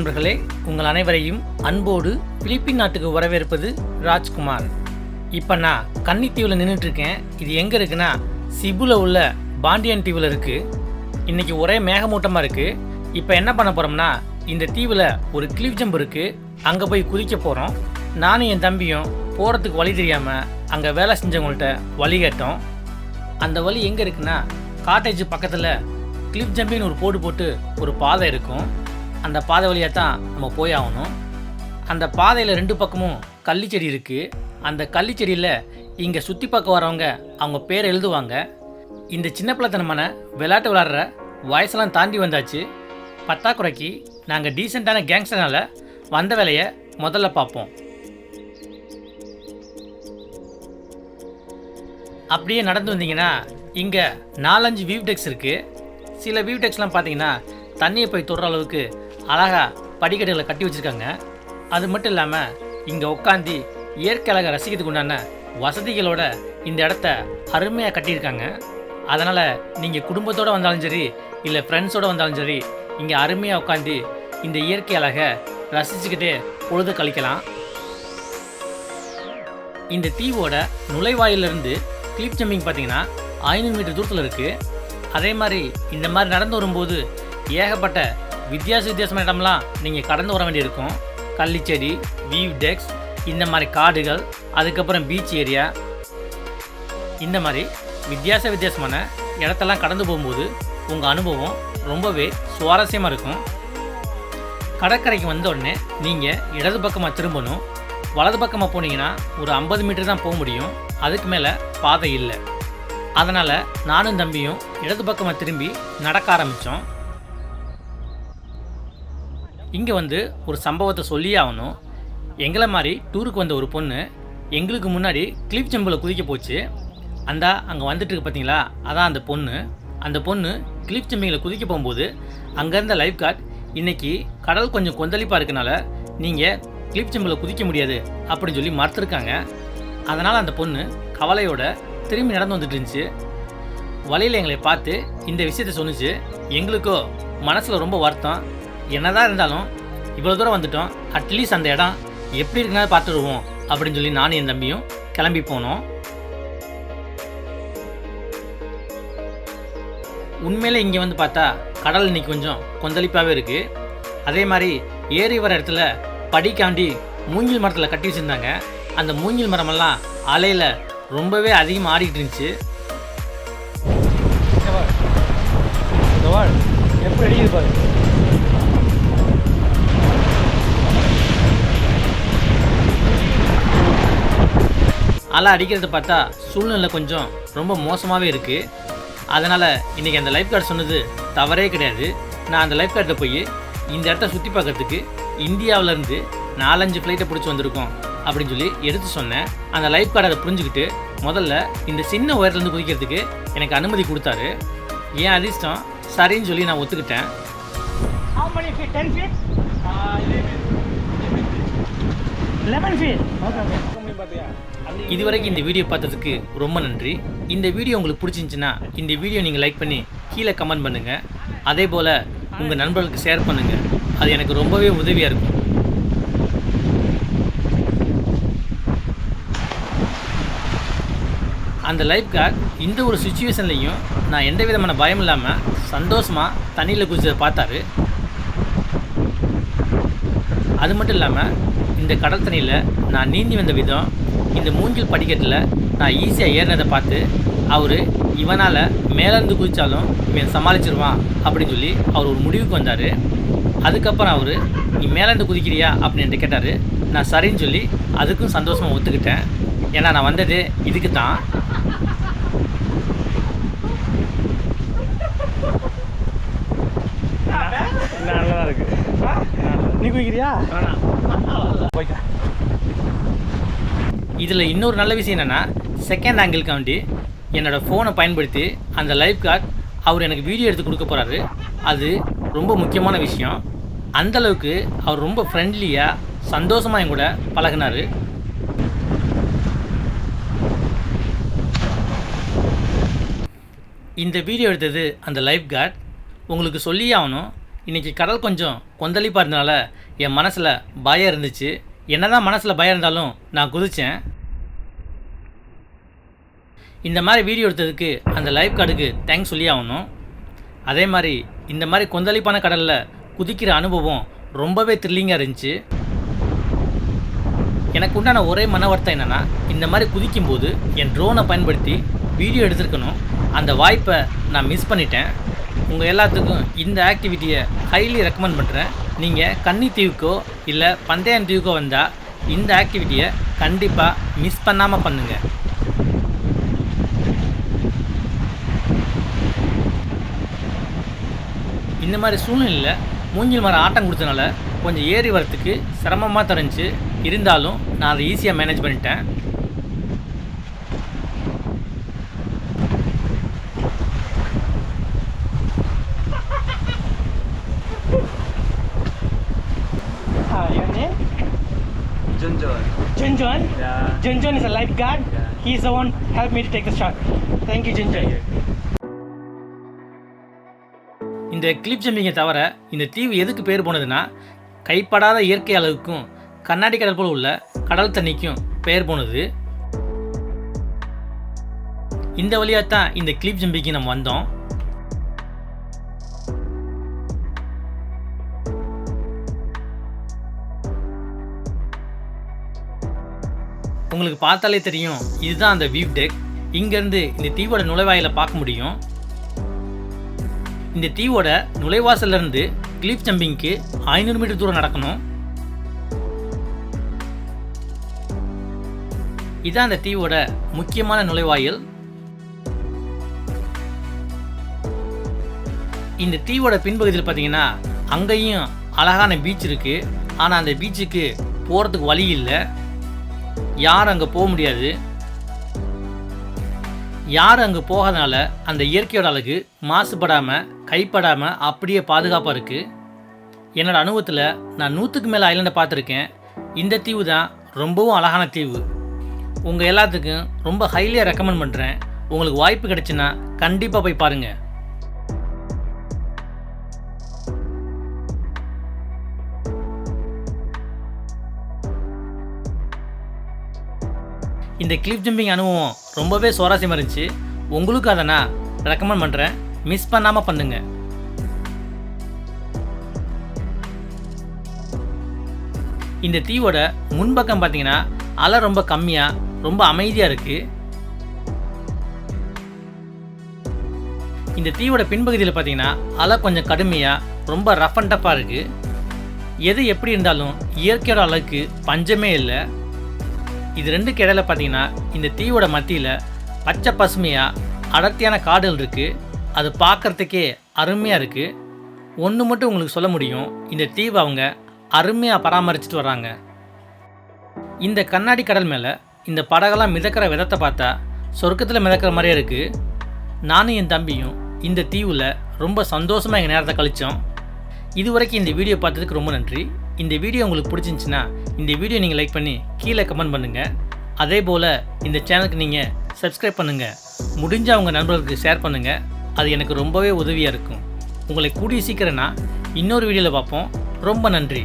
நண்பர்களே, உங்கள் அனைவரையும் அன்போடு பிலிப்பின் நாட்டுக்கு வரவேற்பது ராஜ்குமார். இப்போ நான் கன்னித்தீவில் நின்றுட்டுருக்கேன். இது எங்கே இருக்குன்னா சிபுவில் உள்ள பாண்டியன் தீவில் இருக்குது. இன்றைக்கி ஒரே மேகமூட்டமாக இருக்குது. இப்போ என்ன பண்ண போகிறோம்னா, இந்த தீவில் ஒரு கிளிஃப் ஜம்ப் இருக்குது, அங்கே போய் குதிக்க போகிறோம். நானும் என் தம்பியும் போகிறதுக்கு வழி தெரியாமல் அங்கே வேலை செஞ்சவங்கள்ட்ட வழி கேட்டோம். அந்த வழி எங்கே இருக்குன்னா, காட்டேஜ் பக்கத்தில் கிளிஃப் ஜம்பின்னு ஒரு போடு போட்டு ஒரு பாதை இருக்கும். அந்த பாதை வழியாக தான் நம்ம போய் ஆகணும். அந்த பாதையில் 2 பக்கமும் கள்ளிச்செடி இருக்குது. அந்த கள்ளிச்செடியில் இங்கே சுற்றி பார்க்க வரவங்க அவங்க பேர் எழுதுவாங்க. இந்த சின்ன பிள்ளைத்தனமான விளையாட்டு விளாட்ற வயசெல்லாம் தாண்டி வந்தாச்சு. பத்தாக்குறைக்கு நாங்கள் டீசெண்டான கேங்ஸ்டர்னால வந்த வேலையை முதல்ல பார்ப்போம். அப்படியே நடந்து வந்தீங்கன்னா இங்கே 4-5 வியூ டெக்ஸ் இருக்குது. சில வியூ டெக்ஸ்லாம் பார்த்தீங்கன்னா தண்ணியை போய் தொடுற அளவுக்கு அழகாக படிக்கட்டுகளை கட்டி வச்சுருக்காங்க. அது மட்டும் இல்லாமல் இங்கே உட்காந்து இயற்கை அழகை ரசிக்கிறதுக்கு உண்டான வசதிகளோட இந்த இடத்த அருமையாக கட்டியிருக்காங்க. அதனால் நீங்கள் குடும்பத்தோடு வந்தாலும் சரி, இல்லை ஃப்ரெண்ட்ஸோடு வந்தாலும் சரி, இங்கே அருமையாக உட்காந்து இந்த இயற்கை அழகை ரசிச்சுக்கிட்டே பொழுது கழிக்கலாம். இந்த தீவோட நுழைவாயிலிருந்து கிளிப் ஜம்பிங் பார்த்தீங்கன்னா 500 மீட்டர் தூரத்தில் இருக்குது. அதே மாதிரி இந்த மாதிரி நடந்து வரும்போது ஏகப்பட்ட வித்தியாசமான இடம்லாம் நீங்கள் கடந்து வர வேண்டியிருக்கும். கள்ளிச்செடி, வியூ டெக்ஸ், இந்த மாதிரி காடுகள், அதுக்கப்புறம் பீச் ஏரியா, இந்த மாதிரி வித்தியாசமான இடத்தெல்லாம் கடந்து போகும்போது உங்கள் அனுபவம் ரொம்பவே சுவாரஸ்யமாக இருக்கும். கடற்கரைக்கு வந்த உடனே நீங்கள் இடது பக்கமாக திரும்பணும். வலது பக்கமாக போனீங்கன்னா ஒரு 50 மீட்டர் தான் போக முடியும். அதுக்கு மேலே பாதை இல்லை. அதனால் நானும் தம்பியும் இடது பக்கமாக திரும்பி நடக்க ஆரம்பித்தோம். இங்கே வந்து ஒரு சம்பவத்தை சொல்லியே ஆகணும். எங்களை மாதிரி டூருக்கு வந்த ஒரு பொண்ணு எங்களுக்கு முன்னாடி கிளிஃப் ஜம்பில் குதிக்க போச்சு. அங்கே வந்துட்டுருக்கு பார்த்தீங்களா, அதான் அந்த பொண்ணு. அந்த பொண்ணு கிளிஃப் ஜம்பிங்கில் குதிக்க போகும்போது அங்கேருந்த லைஃப் கார்டு இன்றைக்கி கடல் கொஞ்சம் கொந்தளிப்பாக இருக்கனால நீங்கள் கிளிஃப் ஜம்பில் குதிக்க முடியாது அப்படின்னு சொல்லி மறுத்துருக்காங்க. அதனால் அந்த பொண்ணு கவலையோட திரும்பி நடந்து வந்துட்டு இருந்துச்சு. வழியில் எங்களை பார்த்து இந்த விஷயத்த சொன்னிச்சு. எங்களுக்கோ மனசில் ரொம்ப வருத்தம். என்னதான் இருந்தாலும் இவ்வளோ தூரம் வந்துட்டோம், அட்லீஸ்ட் அந்த இடம் எப்படி இருக்குன்னா பார்த்துடுவோம் அப்படின்னு சொல்லி நானும் என் தம்பியும் கிளம்பி போனோம். உண்மையிலே இங்கே வந்து பார்த்தா கடல் இன்னைக்கு கொஞ்சம் கொந்தளிப்பாகவே இருக்குது. அதே மாதிரி ஏறி வர இடத்துல படிக்காண்டி மூங்கில் மரத்தில் கட்டி வச்சுருந்தாங்க. அந்த மூங்கில் மரமெல்லாம் அலையில் ரொம்பவே அதிகமாக ஆடிக்கிட்டு இருந்துச்சு. எப்படி அடிக்குது பாரு. அலை அடிக்கிறத பார்த்தா சூழ்நிலை கொஞ்சம் ரொம்ப மோசமாகவே இருக்குது. அதனால் இன்றைக்கி அந்த லைஃப் கார்டு சொன்னது தவறே கிடையாது. நான் அந்த லைஃப் கார்டில் போய் இந்த இடத்த சுற்றி பார்க்கறதுக்கு இந்தியாவிலேருந்து 4-5 ஃப்ளைட்டை பிடிச்சி வந்திருக்கோம் அப்படின்னு சொல்லி எடுத்து சொன்னேன். அந்த லைஃப் கார்டை அதை புரிஞ்சுக்கிட்டு முதல்ல இந்த சின்ன உயரத்துலேருந்து குதிக்கிறதுக்கு எனக்கு அனுமதி கொடுத்தாரு. ஏன் அதிர்ஷ்டம் சரின்னு சொல்லி நான் ஒத்துக்கிட்டேன். இதுவரைக்கும் இந்த வீடியோ பார்த்ததுக்கு ரொம்ப நன்றி. இந்த வீடியோ உங்களுக்கு பிடிச்சிருந்துச்சுன்னா இந்த வீடியோ நீங்கள் லைக் பண்ணி கீழே கமெண்ட் பண்ணுங்கள். அதே போல் உங்கள் நண்பர்களுக்கு ஷேர் பண்ணுங்கள். அது எனக்கு ரொம்பவே உதவியாக இருக்கும். அந்த லைஃப் கார்டு இந்த ஒரு சுச்சுவேஷன்லையும் நான் எந்த விதமான பயம் இல்லாமல் சந்தோஷமாக தண்ணியில் குதிச்சதை பார்த்தாரு. அது மட்டும் இல்லாமல் இந்த கடல் தண்ணியில் நான் நீந்தி வந்த விதம், இந்த மூங்கில் படிக்கட்டில் நான் ஈஸியாக ஏறினதை பார்த்து அவர் இவனால் மேலேருந்து குதித்தாலும் இவன் சமாளிச்சிருவான் அப்படின்னு சொல்லி அவர் ஒரு முடிவுக்கு வந்தார். அதுக்கப்புறம் அவர் நீ மேலேருந்து குதிக்கிறியா அப்படின்னு கேட்டார். நான் சரின்னு சொல்லி அதுக்கும் சந்தோஷமாக ஒத்துக்கிட்டேன். ஏன்னா நான் வந்தது இதுக்கு தான். நல்லா இருக்கு. நீ குதிக்கிறியா? இதில் இன்னொரு நல்ல விஷயம் என்னென்னா, செகண்ட் ஆங்கிள்காண்டி என்னோடய ஃபோனை பயன்படுத்தி அந்த லைஃப் கார்டு அவர் எனக்கு வீடியோ எடுத்து கொடுக்க போகிறாரு. அது ரொம்ப முக்கியமான விஷயம். அந்தளவுக்கு அவர் ரொம்ப ஃப்ரெண்ட்லியாக சந்தோஷமாக என் கூட பழகினார். இந்த வீடியோ எடுத்தது அந்த லைஃப் கார்டு. உங்களுக்கு சொல்லியே ஆகணும், இன்றைக்கி கடல் கொஞ்சம் கொந்தளிப்பாக இருந்தனால என் மனசில் பயம் இருந்துச்சு. என்னதான் மனசில் பயம் இருந்தாலும் நான் குதித்தேன். இந்த மாதிரி வீடியோ எடுத்ததுக்கு அந்த லைஃப் கார்டுக்கு தேங்க்ஸ் சொல்லி ஆகணும். அதே மாதிரி இந்த மாதிரி கொந்தளிப்பான கடலில் குதிக்கிற அனுபவம் ரொம்பவே த்ரில்லிங்காக இருந்துச்சு. எனக்கு உண்டான ஒரே மன வருத்தம் என்னென்னா, இந்த மாதிரி குதிக்கும்போது என் ட்ரோனை பயன்படுத்தி வீடியோ எடுத்துருக்கணும். அந்த வாய்ப்பை நான் மிஸ் பண்ணிட்டேன். உங்கள் எல்லாத்துக்கும் இந்த ஆக்டிவிட்டியை ஹைலி ரெக்கமெண்ட் பண்ணுறேன். நீங்கள் கன்னித்தீவுக்கோ இல்லை பந்தயம் தீவுக்கோ வந்தால் இந்த ஆக்டிவிட்டியை கண்டிப்பாக மிஸ் பண்ணாமல் பண்ணுங்கள். இந்த மாதிரி சூழ்நிலையில் மூங்கில் மரம் ஆட்டம் கொடுத்தனால கொஞ்சம் ஏறி வரத்துக்கு சிரமமாக தெரிஞ்சு, இருந்தாலும் நான் அதை ஈஸியாக மேனேஜ் பண்ணிட்டேன். Your name? Junjun. Junjun? Yeah. Junjun is a lifeguard. Yeah. He's the one who helped me to take the shot. Thank you, Junjun. இந்த கிளிப் ஜம்பிங்கை தவிர இந்த தீவு எதுக்கு பேர் போனதுன்னா, கைப்படாத இயற்கை அளவுக்கும் கண்ணாடி கடல் போல் உள்ள கடல் தண்ணிக்கும் பெயர் போனது. இந்த வழியாக தான் இந்த கிளிப் ஜம்பிங்க்கு நம்ம வந்தோம். உங்களுக்கு பார்த்தாலே தெரியும், இதுதான் அந்த வியூ டெக். இங்கேருந்து இந்த தீவோட நுழைவாயில பார்க்க முடியும். இந்த தீவோட நுழைவாசல்லேருந்து கிளிப் ஜம்பிங்க்கு 500 மீட்டர் தூரம் நடக்கணும். இதான் அந்த தீவோட முக்கியமான நுழைவாயில். இந்த தீவோட பின்பகுதியில் பார்த்தீங்கன்னா அங்கேயும் அழகான பீச் இருக்குது. ஆனால் அந்த பீச்சுக்கு போகிறதுக்கு வழி இல்லை. யாரும் அங்கே போக முடியாது. யாரும் அங்கே போகாதனால அந்த இயற்கையோட அழகு மாசுபடாமல் கைப்படாமல் அப்படியே பாதுகாப்பாக இருக்குது. என்னோடய அனுபவத்தில் நான் 100க்கு மேலே ஐலண்டை பார்த்துருக்கேன். இந்த தீவு தான் ரொம்பவும் அழகான தீவு. உங்கள் எல்லாத்துக்கும் ரொம்ப ஹைலியாக ரெக்கமெண்ட் பண்ணுறேன். உங்களுக்கு வாய்ப்பு கிடைச்சுன்னா கண்டிப்பாக போய் பாருங்கள். இந்த கிளிப் ஜம்பிங் அனுபவம் ரொம்பவே சுவாரஸ்யமாக இருந்துச்சு. உங்களுக்கு அதை நான் ரெக்கமெண்ட் பண்ணுறேன். மிஸ் பண்ணாமல் பண்ணுங்கள். இந்த தீவோட முன்பக்கம் பார்த்தீங்கன்னா அலை ரொம்ப கம்மியாக ரொம்ப அமைதியாக இருக்குது. இந்த தீவோட பின்பகுதியில் பார்த்தீங்கன்னா அலை கொஞ்சம் கடுமையாக ரொம்ப ரஃப் அண்ட் டஃப்பாக இருக்குது. எது எப்படி இருந்தாலும் இயற்கையோட அழகுக்கு பஞ்சமே இல்லை. இது ரெண்டுக்கு இடையில பார்த்தீங்கன்னா இந்த தீவோட மத்தியில் பச்சை பசுமையாக அடர்த்தியான காடுகள் இருக்குது. அது பார்க்குறதுக்கே அருமையாக இருக்குது. ஒன்று மட்டும் உங்களுக்கு சொல்ல முடியும், இந்த தீவை அவங்க அருமையாக பராமரிச்சுட்டு வர்றாங்க. இந்த கண்ணாடி கடல் மேலே இந்த படகெல்லாம் மிதக்கிற விதத்தை பார்த்தா சொர்க்கத்தில் மிதக்கிற மாதிரியே இருக்குது. நானும் என் தம்பியும் இந்த தீவில் ரொம்ப சந்தோஷமாக எங்கள் நேரத்தை கழித்தோம். இதுவரைக்கும் இந்த வீடியோ பார்த்ததுக்கு ரொம்ப நன்றி. இந்த வீடியோ உங்களுக்கு பிடிச்சிருந்துச்சின்னா இந்த வீடியோ நீங்கள் லைக் பண்ணி கீழே கமெண்ட் பண்ணுங்கள். அதே போல் இந்த சேனலுக்கு நீங்கள் சப்ஸ்கிரைப் பண்ணுங்கள். முடிஞ்சால் உங்கள் நண்பர்களுக்கு ஷேர் பண்ணுங்கள். அது எனக்கு ரொம்பவே உதவியாக இருக்கும். உங்களை கூடிய சீக்கிரம் நான் இன்னொரு வீடியோவில் பார்ப்போம். ரொம்ப நன்றி.